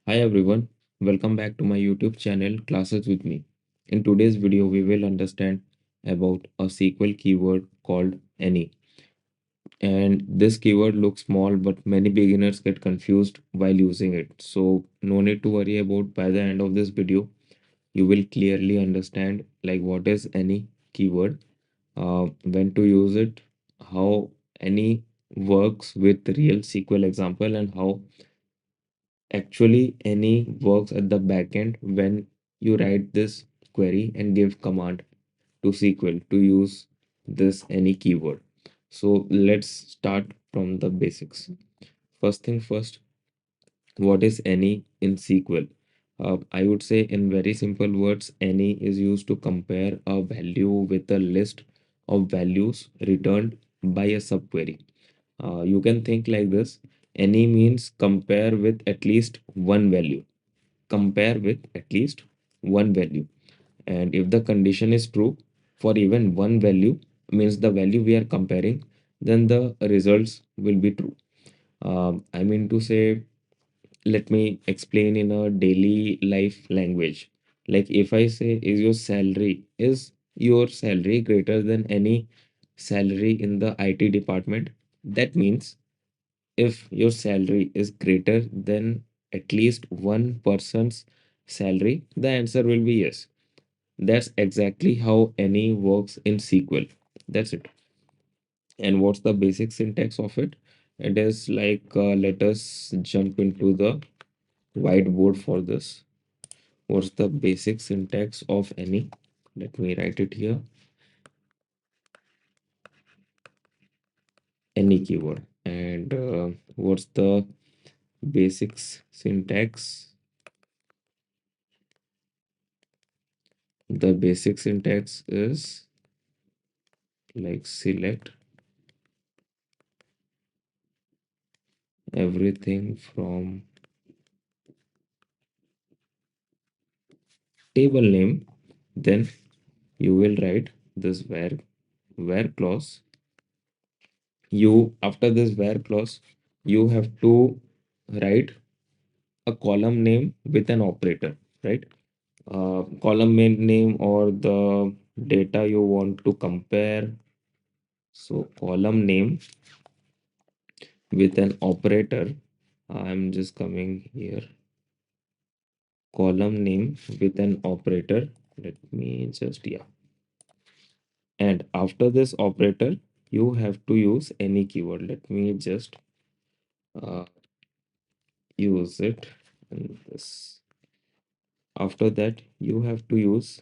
Hi everyone, welcome back to my YouTube channel Classes with me. In today's video, we will understand about a SQL keyword called any. And this keyword looks small, but many beginners get confused while using it. So no need to worry about by the end of this video, you will clearly understand like what is any keyword, when to use it, how any works with real SQL example, and how actually, any works at the backend when you write this query and give command to SQL to use this any keyword. So let's start from the basics. First thing first, what is any in SQL? I would say in very simple words, any is used to compare a value with a list of values returned by a subquery. You can think like this: any means compare with at least one value. Compare with at least one value. And if the condition is true for even one value, means the value we are comparing, then the results will be true. I mean to say, let me explain in a daily life language. Like if I say, is your salary greater than any salary in the IT department? That means if your salary is greater than at least one person's salary, the answer will be yes. That's exactly how any works in SQL. That's it. And what's the basic syntax of it? It is like, let us jump into the whiteboard for this. What's the basic syntax of any? Let me write it here. Any keyword. And what's the basics syntax? The basic syntax is like select everything from table name, then you will write this where clause. You After this where clause, you have to write a column name with an operator, right? Column name or the data you want to compare. So column name with an operator. I'm just coming here. Column name with an operator. Let me just, yeah. And after this operator, you have to use any keyword. Let me just uh, use it. And this. After that, you have to use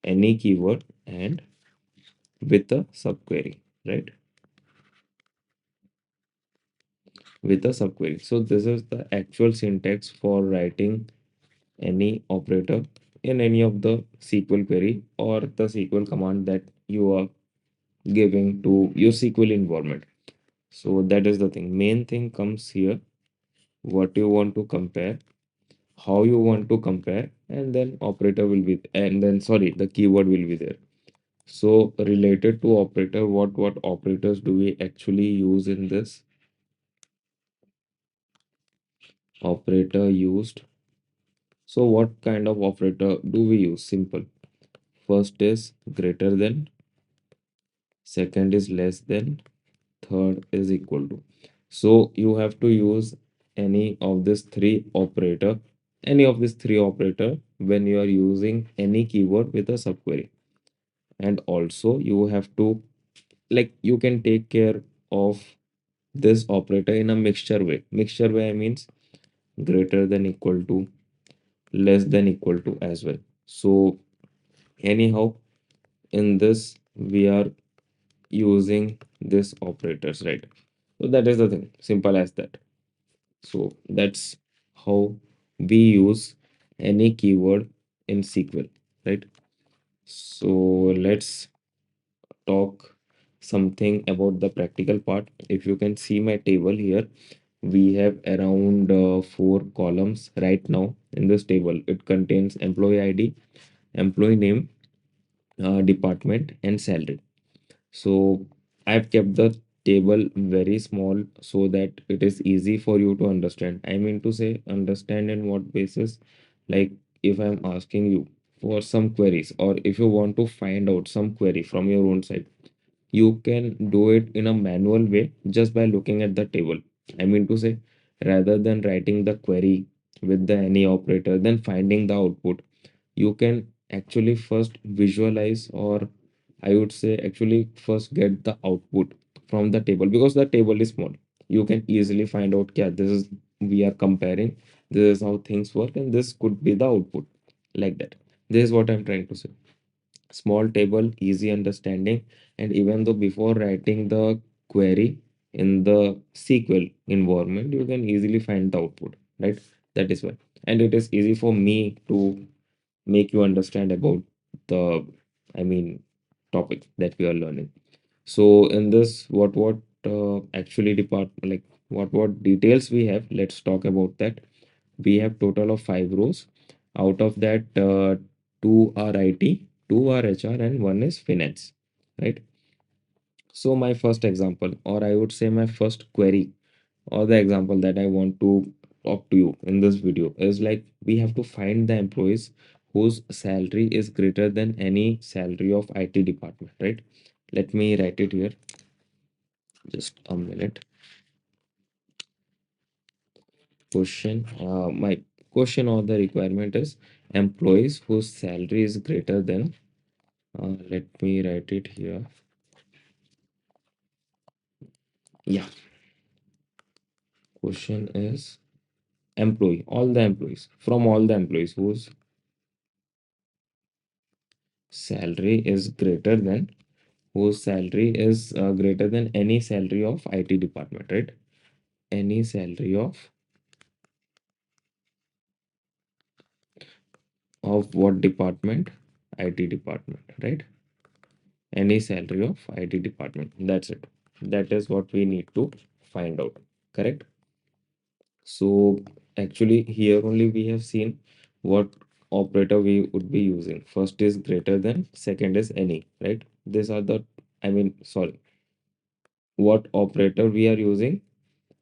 any keyword and with a subquery, right? With a subquery. So this is the actual syntax for writing any operator in any of the SQL query or the SQL command that you are giving to your SQL environment. So that is the thing. Main thing comes here. What you want to compare, how you want to compare, and then operator will be, and then sorry, the keyword will be there. So related to operator, what operators do we actually use in this? Operator used. So what kind of operator do we use? Simple. First is greater than, second is less than, third is equal to. So you have to use any of these three operator, when you are using any keyword with a subquery. And also you have to, like, you can take care of this operator in a mixture way. Mixture way means greater than equal to, less than equal to as well. So anyhow, in this we are using this operators, right? So that is the thing, simple as that. So that's how we use any keyword in SQL, right? So let's talk something about the practical part. If you can see my table here, we have around four columns right now in this table. It contains employee ID, employee name, department, and salary. So I've kept the table very small so that it is easy for you to understand. I mean to say, understand in what basis? Like if I'm asking you for some queries, or if you want to find out some query from your own side, you can do it in a manual way just by looking at the table. I mean to say, rather than writing the query with the any operator, then finding the output, you can actually first visualize, or I would say actually first get the output from the table, because the table is small. You can easily find out, yeah, this is, we are comparing, this is how things work, and this could be the output, like that. This is what I'm trying to say. Small table, easy understanding, and even though before writing the query in the SQL environment, you can easily find the output, right? That is why. And it is easy for me to make you understand about the, I mean, topic that we are learning. So in this, what actually depart like what details we have, let's talk about that. We have total of 5 rows. Out of that, two are IT, two are HR, and one is finance, right? So my first example, or I would say my first query, or the example that I want to talk to you in this video is like, we have to find the employees whose salary is greater than any salary of IT department, right? Let me write it here. Just a minute. My question or the requirement is employees whose salary is greater than, let me write it here. Yeah, question is employee, all the employees, from all the employees whose salary is greater than, whose salary is greater than any salary of IT department, right? Any salary of what department? IT department, right? Any salary of IT department. That's it. That is what we need to find out. Correct? So actually here only we have seen what operator we would be using. First is greater than, second is any, right? These are the, I mean, sorry, what operator we are using,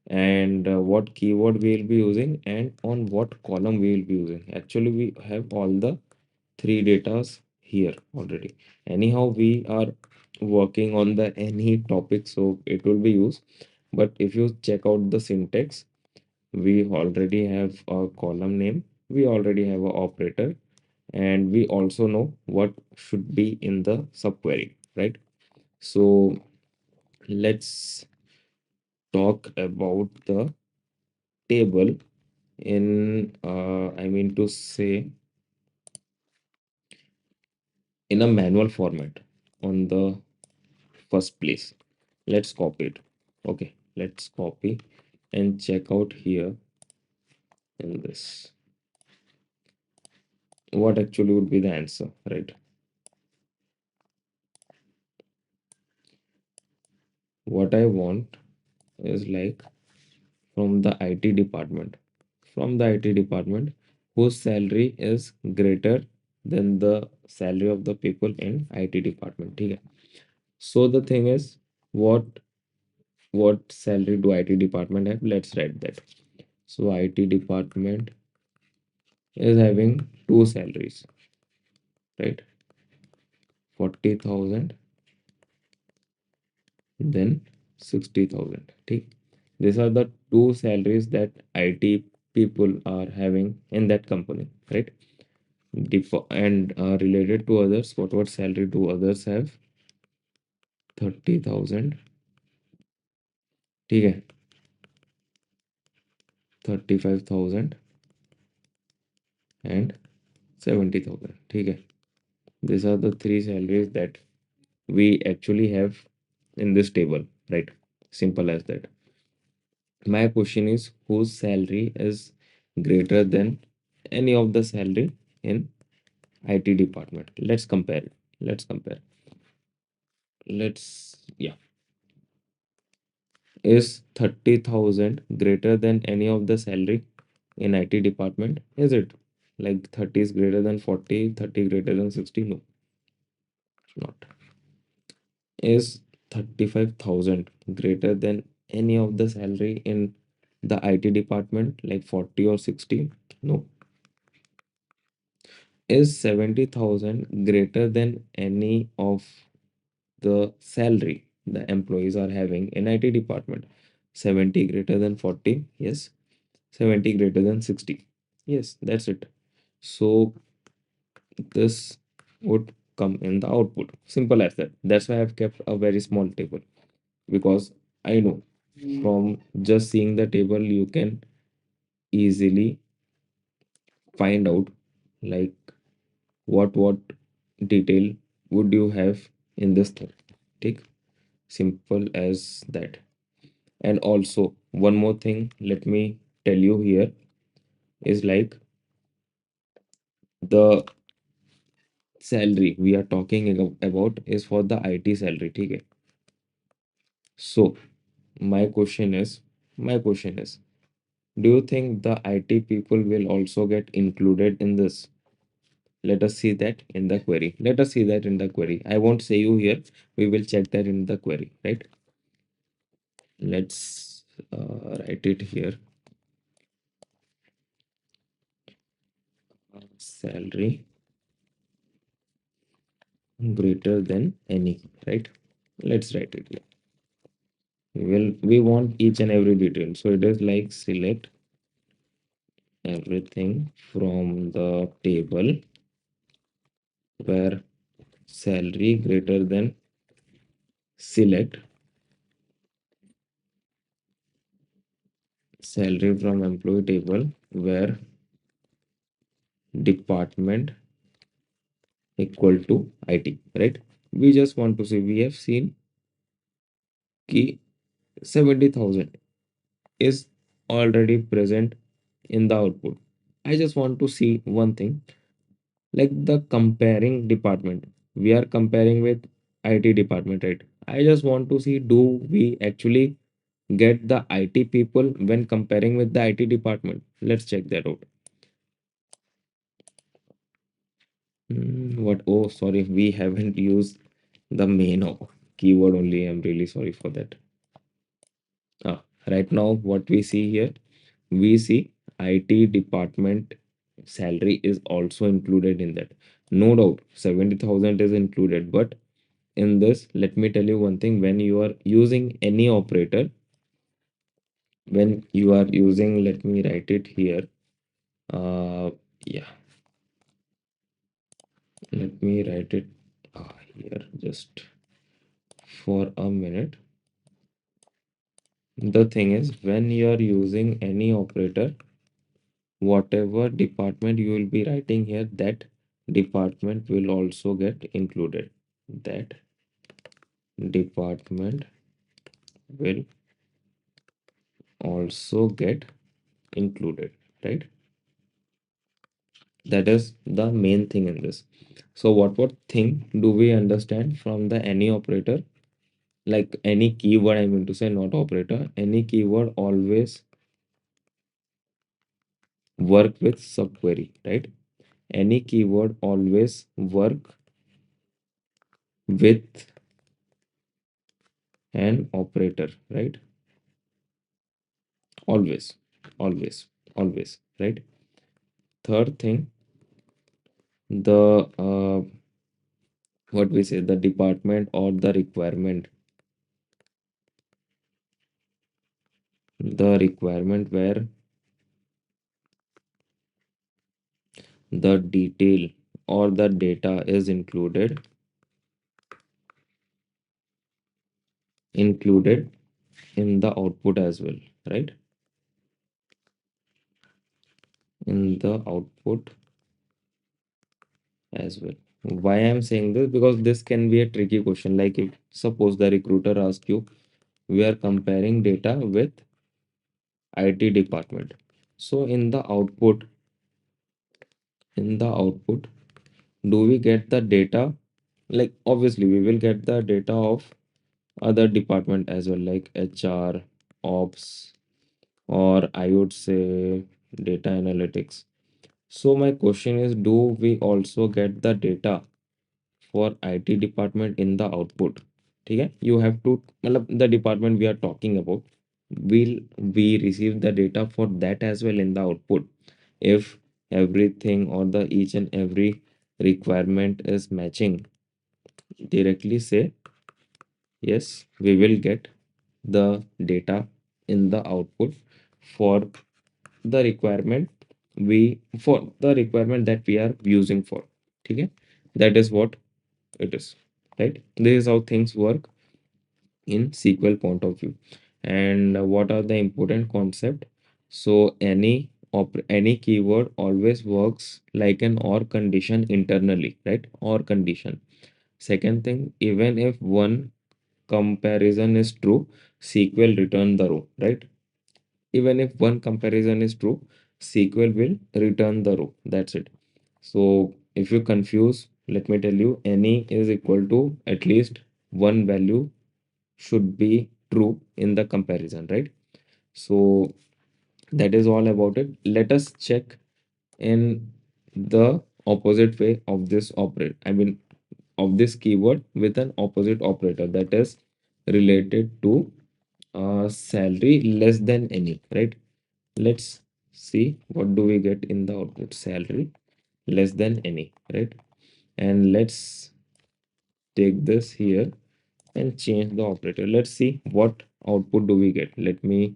and what keyword we will be using, and on what column we will be using. Actually we have all the three datas here already. Anyhow, we are working on the any topic, so it will be used. But if you check out the syntax, we already have a column name, we already have a operator, and we also know what should be in the subquery, right? So let's talk about the table in, I mean to say, in a manual format on the first place. Let's copy it. Okay, let's copy and check out here in this. What actually would be the answer, right? What I want is like, from the IT department, from the IT department whose salary is greater than the salary of the people in IT department. Okay. So the thing is, what what salary do IT department have? Let's write that. So IT department is having two salaries, right? 40,000, then 60,000. Okay. These are the two salaries that IT people are having in that company, right? And related to others, what salary do others have? 30,000. Okay. 35,000 and 70,000. Okay. These are the three salaries that we actually have in this table, right? Simple as that. My question is, whose salary is greater than any of the salary in IT department? Let's compare it. Let's compare. Yeah. Is 30,000 greater than any of the salary in IT department? Is it? Like 30 is greater than 40, 30 greater than 60? No, it's not. Is 35,000 greater than any of the salary in the IT department, like 40 or 60? No. Is 70,000 greater than any of the salary the employees are having in IT department? 70 greater than 40? Yes. 70 greater than 60? Yes, that's it. So this would come in the output. Simple as that. That's why I've kept a very small table, because I know from just seeing the table you can easily find out like what detail would you have in this thing. Take simple as that. And also one more thing, let me tell you here, is like the salary we are talking about is for the IT salary. Okay. So my question is, do you think the IT people will also get included in this? Let us see that in the query. Let us see that in the query. I won't say you here. We will check that in the query, right? Let's write it here. Salary greater than any, right? Let's write it here. We want each and every detail. So it is like select everything from the table where salary greater than, select salary from employee table where department equal to IT, right? We just want to say we have seen key 70,000 is already present in the output. I just want to see one thing, like the comparing department. We are comparing with IT department, right? I just want to see, do we actually get the IT people when comparing with the IT department? Let's check that out. What? Oh, sorry, we haven't used the main keyword only. I'm really sorry for that. Right now, what we see here, we see IT department salary is also included in that. No doubt, 70,000 is included. But in this, let me tell you one thing: when you are using any operator, when you are using, let me write it here. Yeah, let me write it here just for a minute. The thing is, when you are using any operator, whatever department you will be writing here, that department will also get included. That department will also get included, right? That is the main thing in this. So what thing do we understand from the any operator? Like any keyword, I mean to say, not operator. Any keyword always work with subquery, right? Any keyword always work with an operator, right? Always, always, always, right? Third thing, the what we say, the department or the requirement where the detail or the data is included in the output as well, right? In the output as well. Why I'm saying this? Because this can be a tricky question. Like if suppose the recruiter asks you, we are comparing data with IT department. So in the output, do we get the data? Like obviously we will get the data of other department as well, like HR, ops, or I would say data analytics. So my question is, do we also get the data for IT department in the output? ठीक है, you have to मतलब the department we are talking about, will we receive the data for that as well in the output? If everything or the each and every requirement is matching, directly say yes, we will get the data in the output for the requirement that we are using for. Okay, that is what it is, right? This is how things work in SQL point of view. And what are the important concept? So any keyword always works like an or condition internally, right? Or condition. Second thing, even if one comparison is true, SQL return the row, right? Even if one comparison is true, SQL will return the row. That's it. So if you confuse, let me tell you, any is equal to at least one value should be true in the comparison, right? So that is all about it. Let us check in the opposite way of this operate. I mean, of this keyword with an opposite operator that is related to salary less than any, right? Let's see what do we get in the output. Salary less than any, right? And let's take this here and change the operator. Let's see what output do we get. Let me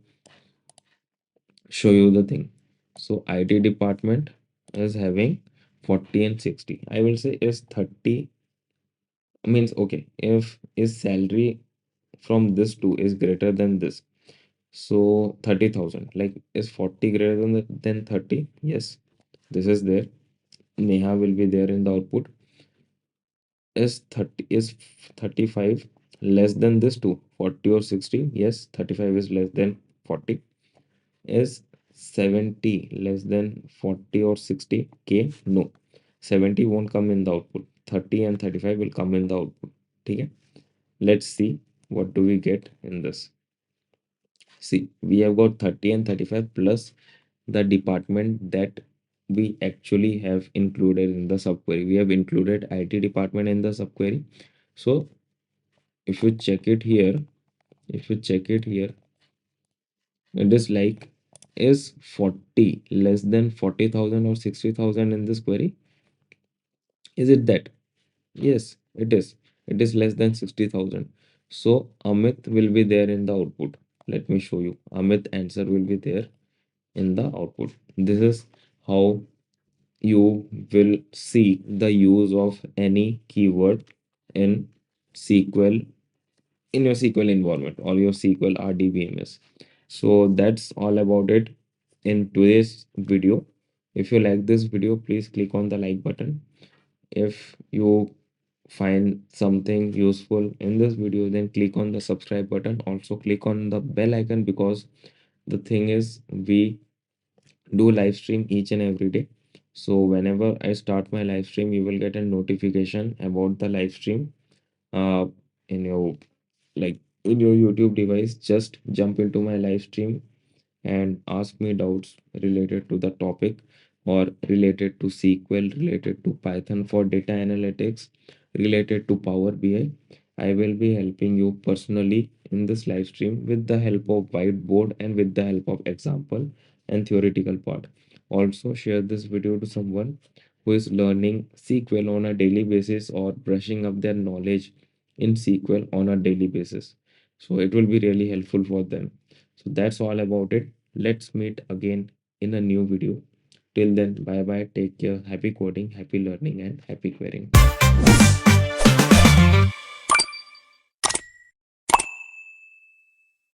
show you the thing. So IT department is having 40 and 60. I will say is 30 means okay. If is salary from this two is greater than this, so 30,000, like is 40 greater than than 30? Yes, this is there. Neha will be there in the output. Is 35 less than this two, 40 or 60? Yes, 35 is less than 40. Is 70 less than 40 or 60 k? No, 70 won't come in the output. 30 and 35 will come in the output. Okay, let's see what do we get in this. See, we have got 30 and 35 plus the department that we actually have included in the subquery. We have included IT department in the subquery. So if you check it here, if you check it here, it is like, is 40 less than 40,000 or 60,000 in this query? Is it that? Yes, it is. It is less than 60,000. So Amit will be there in the output. Let me show you. Amit answer will be there in the output. This is how you will see the use of any keyword in SQL, in your SQL environment or your SQL RDBMS. So that's all about it in today's video. If you like this video, please click on the like button. If you find something useful in this video, then click on the subscribe button. Also click on the bell icon, because the thing is we do live stream each and every day. So whenever I start my live stream, you will get a notification about the live stream uh, in your, like, in your YouTube device. Just jump into my live stream and ask me doubts related to the topic, or related to SQL, related to Python for data analytics, related to Power BI. I will be helping you personally in this live stream with the help of whiteboard and with the help of example and theoretical part. Also share this video to someone who is learning SQL on a daily basis or brushing up their knowledge in SQL on a daily basis. So it will be really helpful for them. So that's all about it. Let's meet again in a new video. Till then, bye bye, take care, happy coding, happy learning, and happy querying.